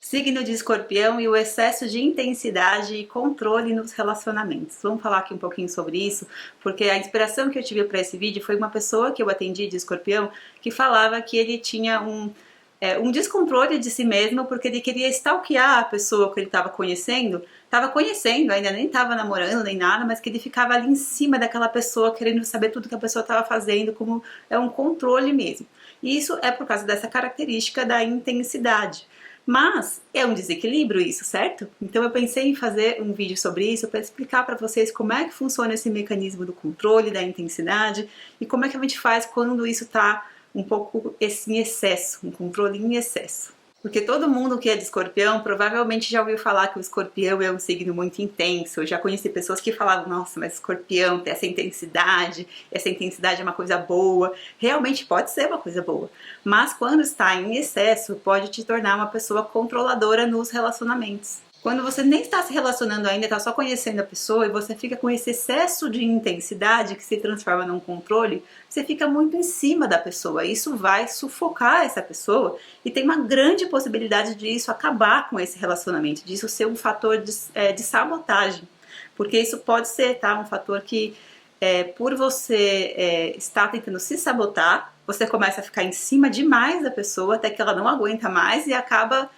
Signo de Escorpião e o excesso de intensidade e controle nos relacionamentos. Vamos falar aqui um pouquinho sobre isso, porque a inspiração que eu tive para esse vídeo foi uma pessoa que eu atendi de Escorpião que falava que ele tinha um descontrole de si mesmo porque ele queria stalkear a pessoa que ele estava conhecendo, ainda nem estava namorando nem nada, mas que ele ficava ali em cima daquela pessoa querendo saber tudo que a pessoa estava fazendo, como é um controle mesmo. E isso é por causa dessa característica da intensidade. Mas é um desequilíbrio isso, certo? Então eu pensei em fazer um vídeo sobre isso para explicar para vocês como é que funciona esse mecanismo do controle, da intensidade e como é que a gente faz quando isso está um pouco em excesso, um controle em excesso. Porque todo mundo que é de Escorpião provavelmente já ouviu falar que o Escorpião é um signo muito intenso. Eu já conheci pessoas que falavam, nossa, mas Escorpião tem essa intensidade é uma coisa boa. Realmente pode ser uma coisa boa, mas quando está em excesso pode te tornar uma pessoa controladora nos relacionamentos. Quando você nem está se relacionando ainda, está só conhecendo a pessoa e você fica com esse excesso de intensidade que se transforma num controle, você fica muito em cima da pessoa. Isso vai sufocar essa pessoa e tem uma grande possibilidade de isso acabar com esse relacionamento, disso ser um fator de sabotagem. Porque isso pode ser um fator que, por você estar tentando se sabotar, você começa a ficar em cima demais da pessoa até que ela não aguenta mais e acaba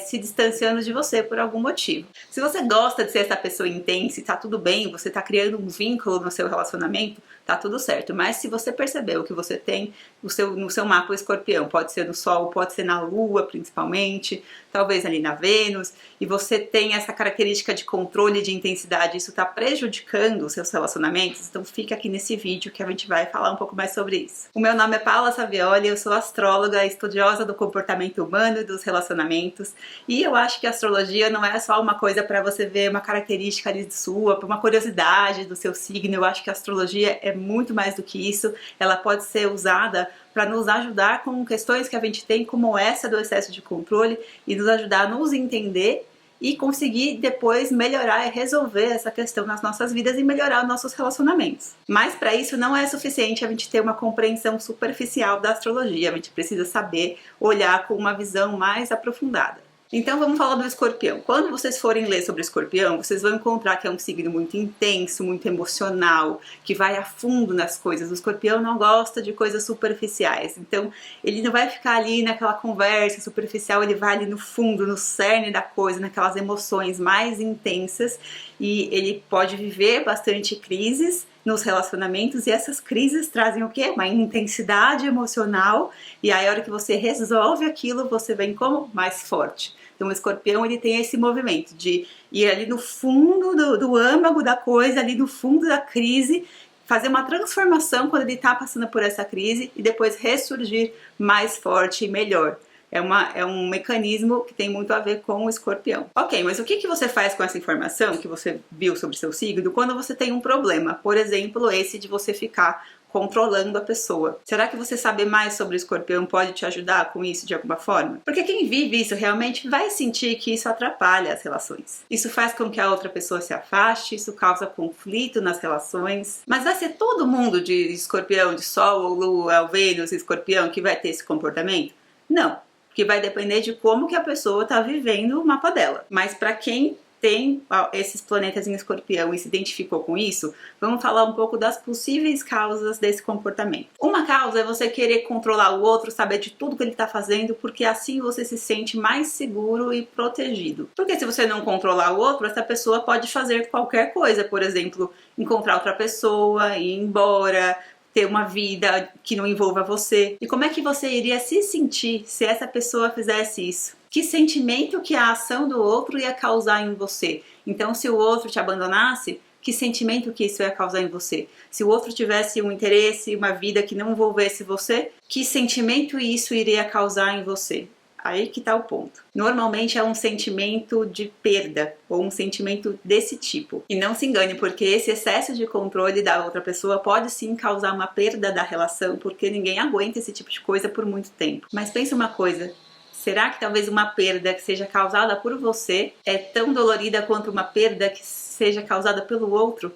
se distanciando de você por algum motivo. Se você gosta de ser essa pessoa intensa e tá tudo bem, você tá criando um vínculo no seu relacionamento, tá tudo certo. Mas se você percebeu que você tem no seu mapa o Escorpião, pode ser no Sol, pode ser na Lua principalmente, talvez ali na Vênus, e você tem essa característica de controle de intensidade, isso tá prejudicando os seus relacionamentos, então fica aqui nesse vídeo que a gente vai falar um pouco mais sobre isso. O meu nome é Paula Savioli, eu sou astróloga, estudiosa do comportamento humano e dos relacionamentos, e eu acho que a astrologia não é só uma coisa para você ver uma característica ali sua, uma curiosidade do seu signo. Eu acho que a astrologia é muito mais do que isso. Ela pode ser usada para nos ajudar com questões que a gente tem, como essa do excesso de controle, e nos ajudar a nos entender e conseguir depois melhorar e resolver essa questão nas nossas vidas e melhorar os nossos relacionamentos. Mas para isso não é suficiente a gente ter uma compreensão superficial da astrologia, a gente precisa saber olhar com uma visão mais aprofundada. Então vamos falar do Escorpião. Quando vocês forem ler sobre Escorpião, vocês vão encontrar que é um signo muito intenso, muito emocional, que vai a fundo nas coisas. O Escorpião não gosta de coisas superficiais, então ele não vai ficar ali naquela conversa superficial, ele vai ali no fundo, no cerne da coisa, naquelas emoções mais intensas, e ele pode viver bastante crises nos relacionamentos, e essas crises trazem o quê? Uma intensidade emocional, e aí a hora que você resolve aquilo, você vem como? Mais forte. Então o Escorpião, ele tem esse movimento de ir ali no fundo do âmago da coisa, ali no fundo da crise, fazer uma transformação quando ele está passando por essa crise e depois ressurgir mais forte e melhor. É um mecanismo que tem muito a ver com o Escorpião. Ok, mas o que você faz com essa informação que você viu sobre seu signo quando você tem um problema? Por exemplo, esse de você ficar controlando a pessoa. Será que você saber mais sobre o Escorpião pode te ajudar com isso de alguma forma? Porque quem vive isso realmente vai sentir que isso atrapalha as relações. Isso faz com que a outra pessoa se afaste, isso causa conflito nas relações. Mas vai ser todo mundo de Escorpião, de Sol ou Lua, ou Vênus, Escorpião, que vai ter esse comportamento? Não. Que vai depender de como que a pessoa está vivendo o mapa dela. Mas para quem tem esses planetas em Escorpião e se identificou com isso, vamos falar um pouco das possíveis causas desse comportamento. Uma causa é você querer controlar o outro, saber de tudo que ele está fazendo, porque assim você se sente mais seguro e protegido. Porque se você não controlar o outro, essa pessoa pode fazer qualquer coisa, por exemplo, encontrar outra pessoa, ir embora, ter uma vida que não envolva você. E como é que você iria se sentir se essa pessoa fizesse isso? Que sentimento que a ação do outro ia causar em você? Então, se o outro te abandonasse, que sentimento que isso ia causar em você? Se o outro tivesse um interesse, uma vida que não envolvesse você, que sentimento isso iria causar em você? Aí que tá o ponto. Normalmente é um sentimento de perda ou um sentimento desse tipo. E não se engane, porque esse excesso de controle da outra pessoa pode sim causar uma perda da relação, porque ninguém aguenta esse tipo de coisa por muito tempo. Mas pensa uma coisa, será que talvez uma perda que seja causada por você é tão dolorida quanto uma perda que seja causada pelo outro?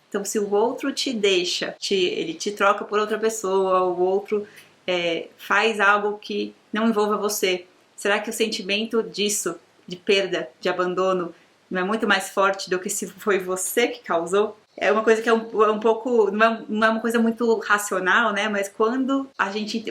Então, se o outro te deixa, ele te troca por outra pessoa, o outro faz algo que não envolva você, será que o sentimento disso de perda, de abandono, não é muito mais forte do que se foi você que causou? É uma coisa que é um pouco, não é uma coisa muito racional, né? Mas quando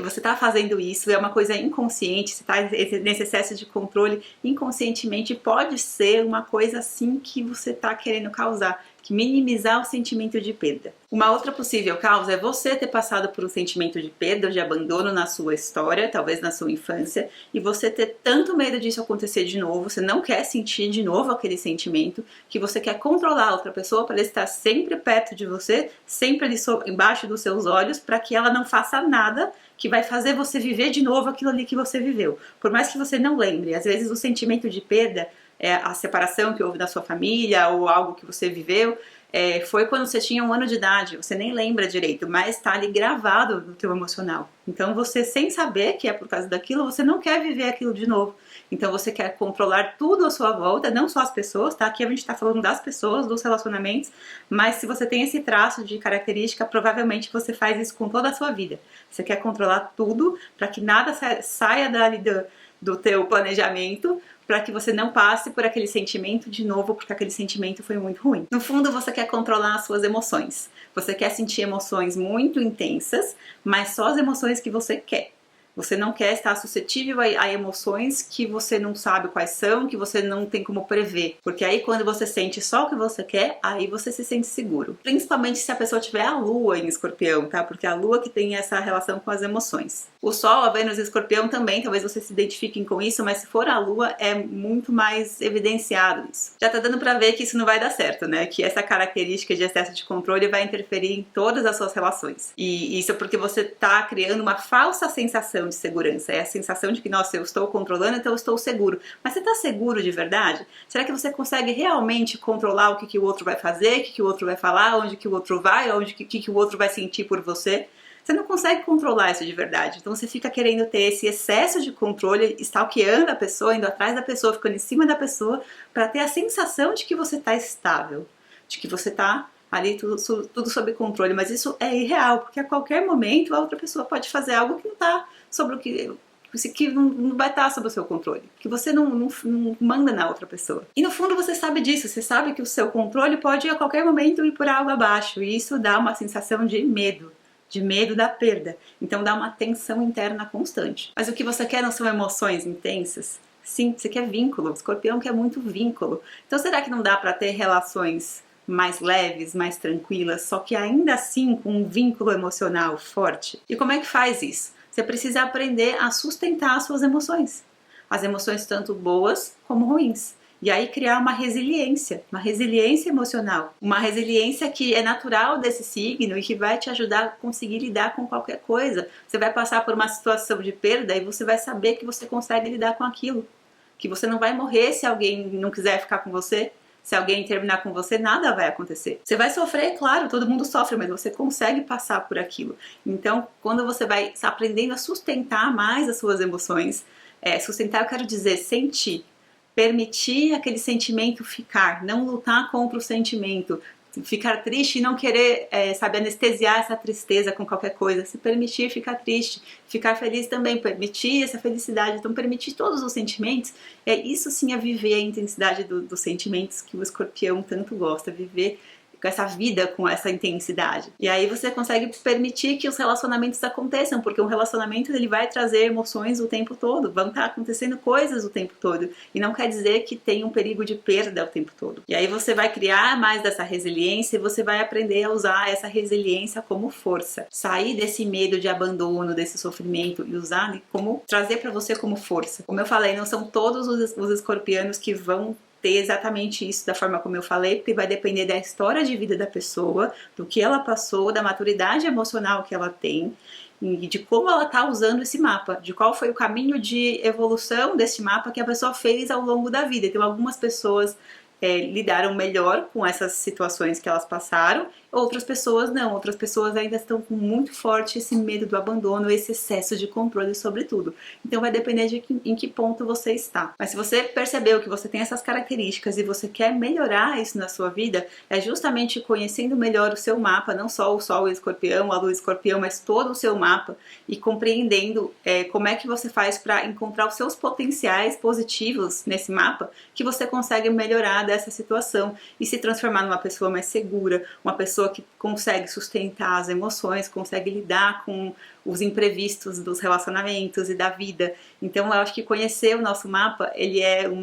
você tá fazendo isso, é uma coisa inconsciente, você tá nesse excesso de controle, inconscientemente pode ser uma coisa assim que você tá querendo causar, que minimizar o sentimento de perda. Uma outra possível causa é você ter passado por um sentimento de perda ou de abandono na sua história, talvez na sua infância, e você ter tanto medo disso acontecer de novo, você não quer sentir de novo aquele sentimento, que você quer controlar a outra pessoa para ela estar sempre perto de você, sempre ali embaixo dos seus olhos, para que ela não faça nada que vai fazer você viver de novo aquilo ali que você viveu. Por mais que você não lembre, às vezes o sentimento de perda, a separação que houve da sua família ou algo que você viveu, foi quando você tinha 1 ano de idade, você nem lembra direito, mas está ali gravado no teu emocional. Então você, sem saber que é por causa daquilo, você não quer viver aquilo de novo. Então você quer controlar tudo à sua volta, não só as pessoas, tá? Aqui a gente está falando das pessoas, dos relacionamentos, mas se você tem esse traço de característica, provavelmente você faz isso com toda a sua vida. Você quer controlar tudo para que nada saia dali do teu planejamento, para que você não passe por aquele sentimento de novo, porque aquele sentimento foi muito ruim. No fundo, você quer controlar as suas emoções. Você quer sentir emoções muito intensas, mas só as emoções que você quer. Você não quer estar suscetível a emoções que você não sabe quais são, que você não tem como prever. Porque aí quando você sente só o que você quer, aí você se sente seguro. Principalmente se a pessoa tiver a lua em escorpião, tá? Porque é a lua que tem essa relação com as emoções. O sol, a Vênus e escorpião também, talvez vocês se identifiquem com isso, mas se for a lua é muito mais evidenciado isso. Já tá dando pra ver que isso não vai dar certo, né? Que essa característica de excesso de controle vai interferir em todas as suas relações. E isso é porque você tá criando uma falsa sensação de segurança, é a sensação de que, nossa, eu estou controlando, então eu estou seguro. Mas você está seguro de verdade? Será que você consegue realmente controlar o que o outro vai fazer, o que o outro vai falar, onde que o outro vai, onde que o outro vai sentir por você? Você não consegue controlar isso de verdade. Então você fica querendo ter esse excesso de controle, stalkeando a pessoa, indo atrás da pessoa, ficando em cima da pessoa, para ter a sensação de que você está estável, de que você está ali tudo sob controle, mas isso é irreal, porque a qualquer momento a outra pessoa pode fazer algo que não está sobre o que não vai estar sob o seu controle, que você não manda na outra pessoa. E no fundo você sabe disso, você sabe que o seu controle pode a qualquer momento ir por água abaixo, e isso dá uma sensação de medo da perda, então dá uma tensão interna constante. Mas o que você quer não são emoções intensas? Sim, você quer vínculo, o escorpião quer muito vínculo. Então será que não dá para ter relações mais leves, mais tranquilas, só que ainda assim com um vínculo emocional forte? E como é que faz isso? Você precisa aprender a sustentar as suas emoções. As emoções tanto boas como ruins. E aí criar uma resiliência emocional. Uma resiliência que é natural desse signo e que vai te ajudar a conseguir lidar com qualquer coisa. Você vai passar por uma situação de perda e você vai saber que você consegue lidar com aquilo. Que você não vai morrer se alguém não quiser ficar com você. Se alguém terminar com você, nada vai acontecer. Você vai sofrer, claro, todo mundo sofre, mas você consegue passar por aquilo. Então, quando você vai aprendendo a sustentar mais as suas emoções, sustentar, eu quero dizer, sentir, permitir aquele sentimento ficar, não lutar contra o sentimento, ficar triste e não querer, anestesiar essa tristeza com qualquer coisa, se permitir ficar triste, ficar feliz também, permitir essa felicidade, então permitir todos os sentimentos, isso sim é viver a intensidade dos sentimentos que o escorpião tanto gosta, viver com essa vida, com essa intensidade. E aí você consegue permitir que os relacionamentos aconteçam, porque um relacionamento ele vai trazer emoções o tempo todo, vão estar acontecendo coisas o tempo todo, e não quer dizer que tem um perigo de perda o tempo todo. E aí você vai criar mais dessa resiliência e você vai aprender a usar essa resiliência como força. Sair desse medo de abandono, desse sofrimento e usar como trazer para você como força. Como eu falei, não são todos os escorpianos que vão ter exatamente isso da forma como eu falei, porque vai depender da história de vida da pessoa, do que ela passou, da maturidade emocional que ela tem e de como ela está usando esse mapa, de qual foi o caminho de evolução desse mapa que a pessoa fez ao longo da vida. Então algumas pessoas lidaram melhor com essas situações que elas passaram, outras pessoas não, outras pessoas ainda estão com muito forte esse medo do abandono, esse excesso de controle sobre tudo. Então vai depender de em que ponto você está. Mas se você percebeu que você tem essas características e você quer melhorar isso na sua vida, é justamente conhecendo melhor o seu mapa, não só o Sol e o Escorpião, a Lua e o Escorpião, mas todo o seu mapa e compreendendo como é que você faz para encontrar os seus potenciais positivos nesse mapa, que você consegue melhorar dessa situação e se transformar numa pessoa mais segura, uma pessoa que consegue sustentar as emoções, consegue lidar com os imprevistos dos relacionamentos e da vida. Então eu acho que conhecer o nosso mapa, ele é o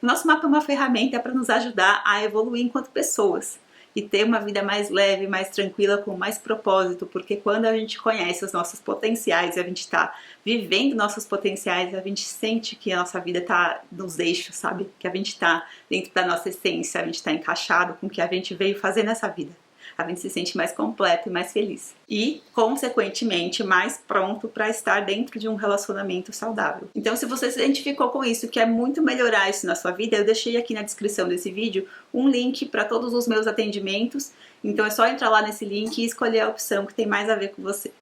nosso mapa é uma ferramenta para nos ajudar a evoluir enquanto pessoas e ter uma vida mais leve, mais tranquila, com mais propósito, porque quando a gente conhece os nossos potenciais, a gente está vivendo nossos potenciais, a gente sente que a nossa vida está nos eixos, sabe? Que a gente está dentro da nossa essência, a gente está encaixado com o que a gente veio fazer nessa vida. A gente se sente mais completo e mais feliz. E, consequentemente, mais pronto para estar dentro de um relacionamento saudável. Então, se você se identificou com isso, quer muito melhorar isso na sua vida, eu deixei aqui na descrição desse vídeo um link para todos os meus atendimentos. Então é só entrar lá nesse link e escolher a opção que tem mais a ver com você.